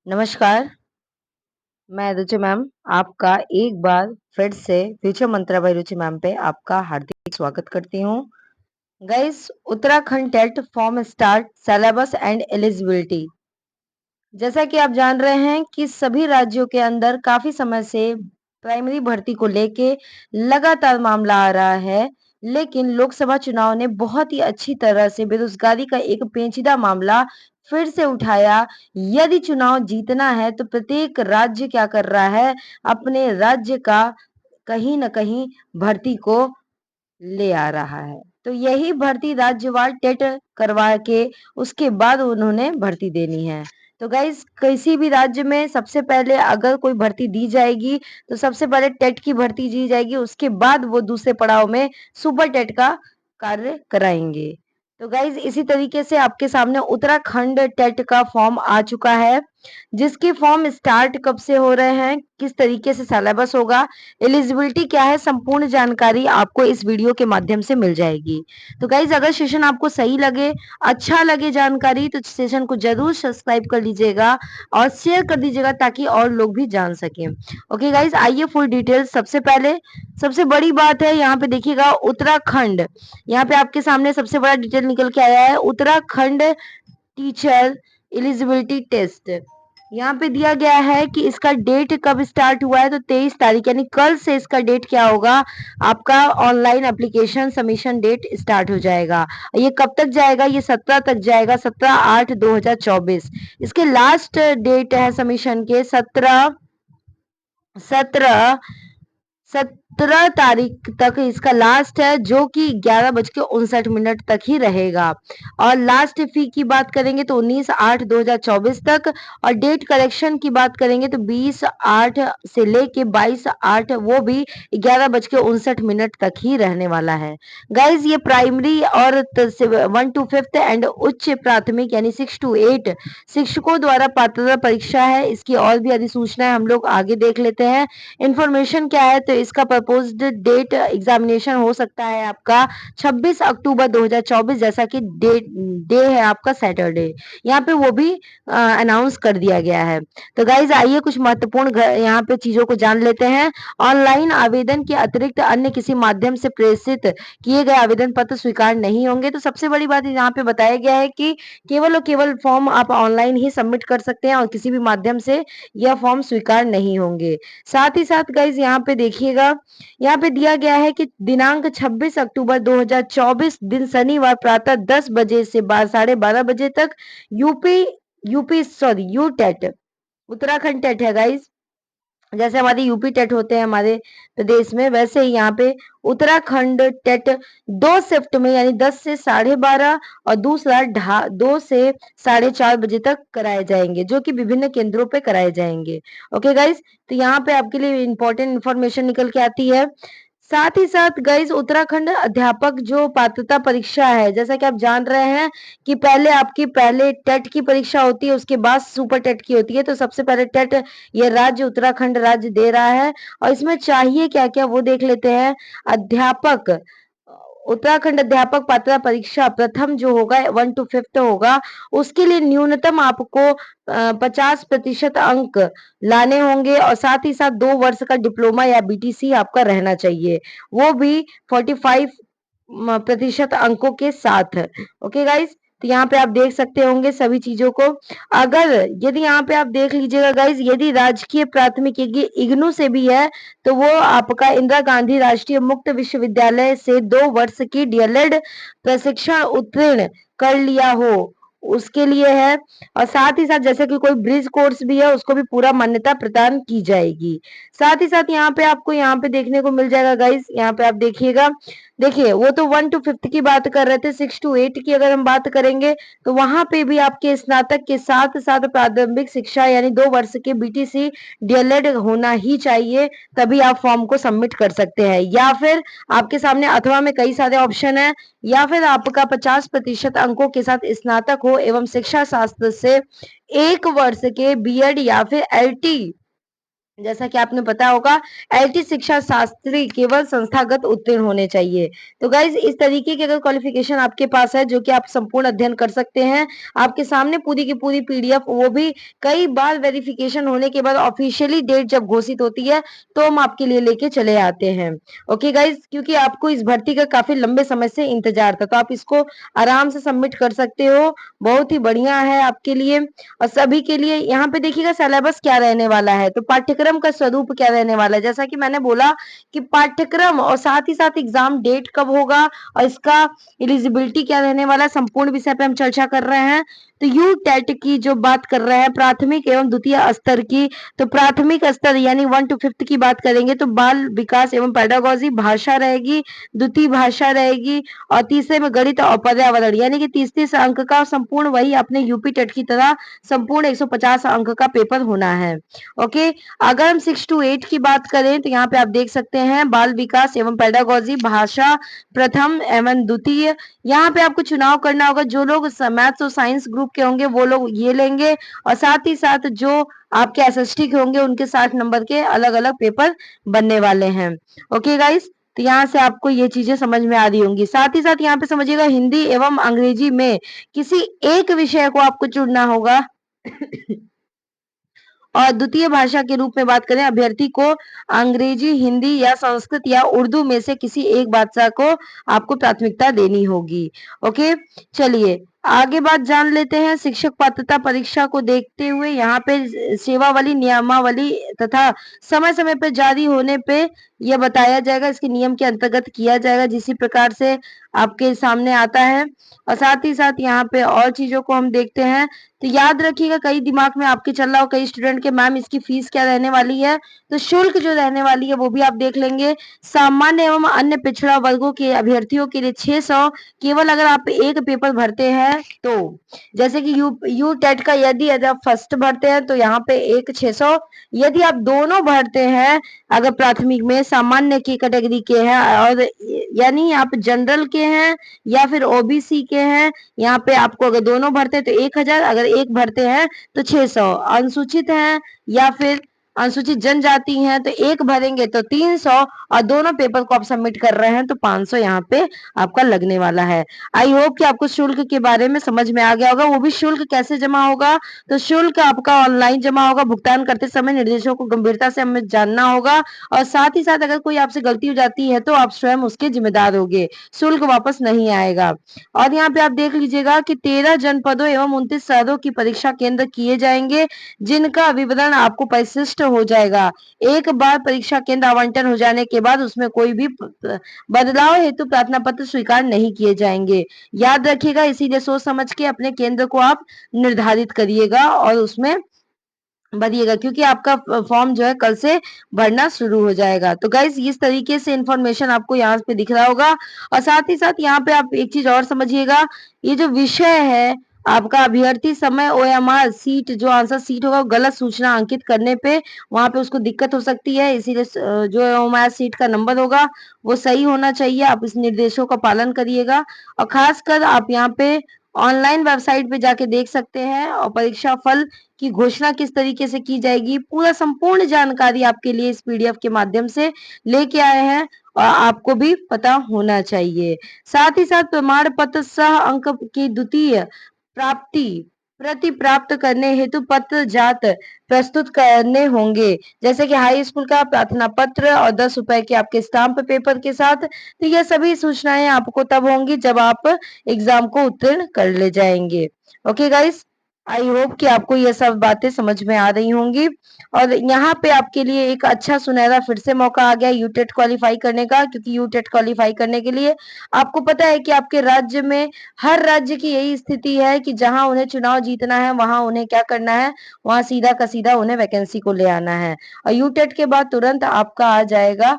नमस्कार, मैं रुचि मैम आपका एक बार फिर से future mantra by Ruchi ma'am पे आपका हार्दिक स्वागत करती हूँ। Guys, Uttarakhand TET form start syllabus and eligibility. जैसा कि आप जान रहे हैं कि सभी राज्यों के अंदर काफी समय से प्राइमरी भर्ती को लेके लगातार मामला आ रहा है, लेकिन लोकसभा चुनाव ने बहुत ही अच्छी तरह से बेरोजगारी का एक पेचीदा मामला फिर से उठाया। यदि चुनाव जीतना है तो प्रत्येक राज्य क्या कर रहा है, अपने राज्य का कहीं न कहीं भर्ती को ले आ रहा है। तो यही भर्ती राज्यवार टेट करवा के उसके बाद उन्होंने भर्ती देनी है। तो गाइस, किसी भी राज्य में सबसे पहले अगर कोई भर्ती दी जाएगी तो सबसे पहले टेट की भर्ती दी जाएगी, उसके बाद वो दूसरे पड़ाव में सुपर टेट का कार्य कराएंगे। तो गाइस, इसी तरीके से आपके सामने उत्तराखंड टेट का फॉर्म आ चुका है, जिसके फॉर्म स्टार्ट कब से हो रहे हैं, किस तरीके से सिलेबस होगा, एलिजिबिलिटी क्या है, संपूर्ण जानकारी आपको इस वीडियो के माध्यम से मिल जाएगी। तो गाइज, अगर सेशन आपको सही लगे, अच्छा लगे जानकारी, तो सेशन को जरूर सब्सक्राइब कर लीजिएगा और शेयर कर दीजिएगा ताकि और लोग भी जान सकें। ओके गाइज, आइए फुल डिटेल। सबसे पहले सबसे बड़ी बात है, यहाँ पे देखिएगा उत्तराखंड, यहाँ पे आपके सामने सबसे बड़ा डिटेल निकल के आया है, उत्तराखंड टीचर एलिजिबिलिटी टेस्ट। यहाँ पे दिया गया है कि इसका डेट कब स्टार्ट हुआ है, तो 23 तारीख यानी कल से इसका डेट क्या होगा, आपका online application submission date start हो जाएगा। ये कब तक जाएगा, ये 17 तक जाएगा, 17/8/2024। इसके लास्ट डेट है सबमिशन के 17 17 तारीख तक इसका लास्ट है, जो कि 11:59 तक ही रहेगा। और लास्ट फी की बात करेंगे तो 19/8/2024 तक, और डेट करेक्शन की बात करेंगे तो 20/8 से लेके 22/8, वो भी 11:59 तक ही रहने वाला है। गाइज, ये प्राइमरी और 1 to 5 एंड उच्च प्राथमिक यानी 6 to 8 शिक्षकों द्वारा पात्रता परीक्षा है। इसकी और भी अधिसूचना हम लोग आगे देख लेते हैं। इंफॉर्मेशन क्या है, तो इसका प्रपोज्ड डेट एग्जामिनेशन हो सकता है आपका 26 अक्टूबर 2024, जैसा कि डे है आपका सैटरडे, यहाँ पे वो भी अनाउंस कर दिया गया है। तो गाइज, आइए कुछ महत्वपूर्ण यहाँ पे चीजों को जान लेते हैं। ऑनलाइन आवेदन के अतिरिक्त अन्य किसी माध्यम से प्रेषित किए गए आवेदन पत्र स्वीकार नहीं होंगे। तो सबसे बड़ी बात यहाँ पे बताया गया है कि केवल और केवल फॉर्म आप ऑनलाइन ही सबमिट कर सकते हैं और किसी भी माध्यम से यह फॉर्म स्वीकार नहीं होंगे। साथ ही साथ गाइज, यहाँ पे देखिएगा, यहाँ पे दिया गया है कि दिनांक 26 अक्टूबर 2024 दिन शनिवार प्रातः 10 बजे से 12:30 बजे तक UP sorry U TET, Uttarakhand TET है गाइज। जैसे हमारे यूपी टेट होते हैं हमारे प्रदेश में, वैसे ही यहाँ पे उत्तराखंड टेट 2 शिफ्ट में यानी 10 से 12:30 और दूसरा 2 से 4:30 बजे तक कराए जाएंगे, जो कि विभिन्न केंद्रों पे कराए जाएंगे। ओके गाइज, तो यहाँ पे आपके लिए इंपॉर्टेंट इंफॉर्मेशन निकल के आती है। साथ ही साथ गाइज, उत्तराखंड अध्यापक जो पात्रता परीक्षा है, जैसा कि आप जान रहे हैं कि पहले टेट की परीक्षा होती है, उसके बाद सुपर टेट की होती है। तो सबसे पहले टेट ये राज्य उत्तराखंड राज्य दे रहा है, और इसमें चाहिए क्या क्या वो देख लेते हैं। अध्यापक उत्तराखंड अध्यापक पात्रता परीक्षा प्रथम जो होगा 1 to 5 होगा, उसके लिए न्यूनतम आपको 50% अंक लाने होंगे, और साथ ही साथ 2 वर्ष का डिप्लोमा या बीटीसी आपका रहना चाहिए, वो भी 45% अंकों के साथ। ओके गाइज, तो यहाँ पे आप देख सकते होंगे सभी चीजों को। अगर यदि यहाँ पे आप देख लीजिएगा गाइज, यदि राजकीय प्राथमिक इग्नू से भी है, तो वो आपका इंदिरा गांधी राष्ट्रीय मुक्त विश्वविद्यालय से 2 वर्ष की डीएलएड प्रशिक्षण उत्तीर्ण कर लिया हो, उसके लिए है। और साथ ही साथ जैसे कि कोई ब्रिज कोर्स भी है, उसको भी पूरा मान्यता प्रदान की जाएगी। साथ ही साथ यहाँ पे आपको यहाँ पे देखने को मिल जाएगा गाइज, यहाँ पे आप देखिएगा, देखिए वो तो 1 to 5 की बात कर रहे थे, 6 to 8 की अगर हम बात करेंगे तो वहां पे भी आपके स्नातक के साथ साथ प्रारंभिक शिक्षा यानी 2 वर्ष के बीटीसी डीएलएड होना ही चाहिए, तभी आप फॉर्म को सबमिट कर सकते हैं। या फिर आपके सामने अथवा में कई सारे ऑप्शन है, या फिर आपका 50% अंकों के साथ स्नातक हो एवं शिक्षा शास्त्र से 1 वर्ष के बीएड या फिर एलटी जैसा कि आपने पता होगा, एलटी शिक्षा शास्त्री केवल संस्थागत उत्तीर्ण होने चाहिए। तो गाइज इस तरीके की अगर क्वालिफिकेशन आपके पास है, जो कि आप संपूर्ण अध्ययन कर सकते हैं, आपके सामने पूरी की पूरी पीडीएफ, वो भी कई बार वेरिफिकेशन होने के बाद ऑफिशियली डेट जब घोषित होती है, तो हम आपके लिए लेके चले आते हैं। ओके गाइज, क्योंकि आपको इस भर्ती का काफी लंबे समय से इंतजार था, तो आप इसको आराम से सबमिट कर सकते हो। बहुत ही बढ़िया है आपके लिए और सभी के लिए। यहाँ पे देखिएगा सिलेबस क्या रहने वाला है, तो पाठ्यक्रम का स्वरूप क्या रहने वाला है। जैसा कि मैंने बोला कि पाठ्यक्रम और साथ ही साथ एग्जाम डेट कब होगा और इसका एलिजिबिलिटी क्या रहने वाला है, संपूर्ण विषय पे हम चर्चा कर रहे हैं। तो यू टेट की जो बात कर रहे हैं, प्राथमिक एवं द्वितीय स्तर की, तो प्राथमिक स्तर यानी 1 to 5th की बात करेंगे तो बाल विकास एवं पेडागोजी भाषा रहेगी, द्वितीय भाषा रहेगी और तीसरे में गणित और पर्यावरण, यानी कि 30-30 अंक का संपूर्ण वही अपने यूपी टेट की तरह संपूर्ण 150 अंक का पेपर होना है। ओके, अगर हम 6 to 8 की बात करें तो यहाँ पे आप देख सकते हैं बाल विकास एवं पेडागोजी भाषा प्रथम एवं द्वितीय। यहाँ पे आपको चुनाव करना होगा, जो लोग मैथ्स और साइंस ग्रुप के होंगे वो लोग ये लेंगे और साथ ही साथ जो आपके एसएसटी के होंगे उनके 60 नंबर के अलग अलग पेपर बनने वाले हैं। ओके गाइस, तो यहाँ से आपको ये चीजें समझ में आ रही होंगी। साथ ही साथ यहाँ पे समझिएगा हिंदी एवं अंग्रेजी में किसी एक विषय को आपको चुनना होगा और द्वितीय भाषा के रूप में बात करें, अभ्यर्थी को अंग्रेजी, हिंदी या संस्कृत या उर्दू में से किसी एक भाषा को आपको प्राथमिकता देनी होगी। ओके, चलिए आगे बात जान लेते हैं। शिक्षक पात्रता परीक्षा को देखते हुए यहाँ पे सेवावली, नियमावली तथा समय समय पर जारी होने पे यह बताया जाएगा, इसके नियम के अंतर्गत किया जाएगा, जिसी प्रकार से आपके सामने आता है। और साथ ही साथ यहाँ पे और चीजों को हम देखते हैं, तो याद रखिएगा, कई दिमाग में आपके चल रहा हो कई स्टूडेंट के, मैम इसकी फीस क्या रहने वाली है, तो शुल्क जो रहने वाली है वो भी आप देख लेंगे। सामान्य एवं अन्य पिछड़ा वर्गों के अभ्यर्थियों के लिए 600 केवल अगर आप एक पेपर भरते हैं तो। जैसे कि यू टेट का यदि आप फर्स्ट भरते हैं तो यहाँ पे एक 600, यदि आप दोनों भरते हैं, अगर प्राथमिक में सामान्य की कैटेगरी के हैं और यानी आप जनरल के हैं या फिर ओबीसी के हैं, यहाँ पे आपको अगर दोनों भरते हैं तो 1000, अगर एक भरते हैं तो 600, अनुसूचित हैं या फिर अनुसूचित जनजाति हैं तो एक भरेंगे तो 300 और दोनों पेपर को आप सबमिट कर रहे हैं तो 500 यहाँ पे आपका लगने वाला है। आई होप कि आपको शुल्क के बारे में समझ में आ गया होगा। वो भी शुल्क कैसे जमा होगा, तो शुल्क आपका ऑनलाइन जमा होगा। भुगतान करते समय निर्देशों को गंभीरता से हमें जानना होगा और साथ ही साथ अगर कोई आपसे गलती हो जाती है तो आप स्वयं उसके जिम्मेदार होंगे, शुल्क वापस नहीं आएगा। और यहाँ पे आप देख लीजिएगा कि 13 जनपदों एवं 29 शहरों की परीक्षा केंद्र किए जाएंगे, जिनका विवरण आपको परिशिष्ट हो जाएगा। एक बार परीक्षा केंद्र आवंटन हो जाने के बाद उसमें कोई भी बदलाव हेतु प्रार्थना पत्र स्वीकार नहीं किए जाएंगे। याद रखिएगा, इसीलिए सोच समझ के अपने केंद्र को आप निर्धारित करिएगा और उसमें भरिएगा, क्योंकि आपका फॉर्म जो है कल से भरना शुरू हो जाएगा। तो गाइज इस तरीके से इंफॉर्मेशन आपको यहाँ पे दिख रहा होगा और साथ ही साथ यहाँ पे आप एक चीज और समझिएगा, ये जो विषय है आपका अभ्यर्थी समय ओएमआर सीट, जो आंसर सीट होगा वो गलत सूचना अंकित करने पे वहां पे उसको दिक्कत हो सकती है, इसीलिए जो ओएमआर सीट का नंबर होगा वो सही होना चाहिए। आप इस निर्देशों का पालन करिएगा और खासकर आप यहाँ पे ऑनलाइन वेबसाइट पे जाके देख सकते हैं और परीक्षा फल की घोषणा किस तरीके से की जाएगी, पूरा संपूर्ण जानकारी आपके लिए इस पीडीएफ के माध्यम से लेके आए हैं और आपको भी पता होना चाहिए। साथ ही साथ प्रमाण पत्र सह अंक की द्वितीय प्राप्ति प्रति प्राप्त करने हेतु पत्र जात प्रस्तुत करने होंगे, जैसे कि हाई स्कूल का प्रार्थना पत्र और 10 रुपए के आपके स्टाम्प पेपर के साथ। तो ये सभी सूचनाएं आपको तब होंगी जब आप एग्जाम को उत्तीर्ण कर ले जाएंगे। ओके गाइस, आई होप कि आपको ये सब बातें समझ में आ रही होंगी और यहाँ पे आपके लिए एक अच्छा सुनहरा फिर से मौका आ गया यूटेट क्वालिफाई करने का, क्योंकि यूटेट क्वालिफाई करने के लिए आपको पता है कि आपके राज्य में, हर राज्य की यही स्थिति है कि जहां उन्हें चुनाव जीतना है वहां उन्हें क्या करना है, वहां सीधा का सीधा उन्हें वैकेंसी को ले आना है और यूटेट के बाद तुरंत आपका आ जाएगा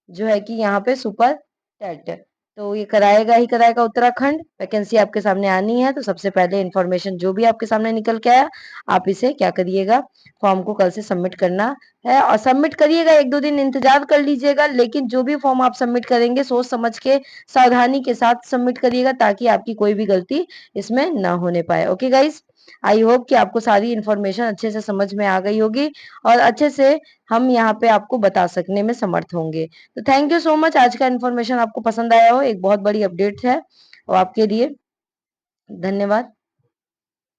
जो है कि यहाँ पे सुपर टेट। तो ये कराएगा ही कराएगा उत्तराखंड, वैकेंसी आपके सामने आनी है तो सबसे पहले इन्फॉर्मेशन जो भी आपके सामने निकल के आया, आप इसे क्या करिएगा, फॉर्म को कल से सबमिट करना है। और सबमिट करिएगा, 1-2 दिन इंतजार कर लीजिएगा, लेकिन जो भी फॉर्म आप सबमिट करेंगे सोच समझ के, सावधानी के साथ सबमिट करिएगा, ताकि आपकी कोई भी गलती इसमें ना होने पाए। ओके गाइस, आई होप कि आपको सारी इन्फॉर्मेशन अच्छे से समझ में आ गई होगी और अच्छे से हम यहाँ पे आपको बता सकने में समर्थ होंगे। तो थैंक यू सो मच। आज का इन्फॉर्मेशन आपको पसंद आया हो, एक बहुत बड़ी अपडेट है और आपके लिए धन्यवाद।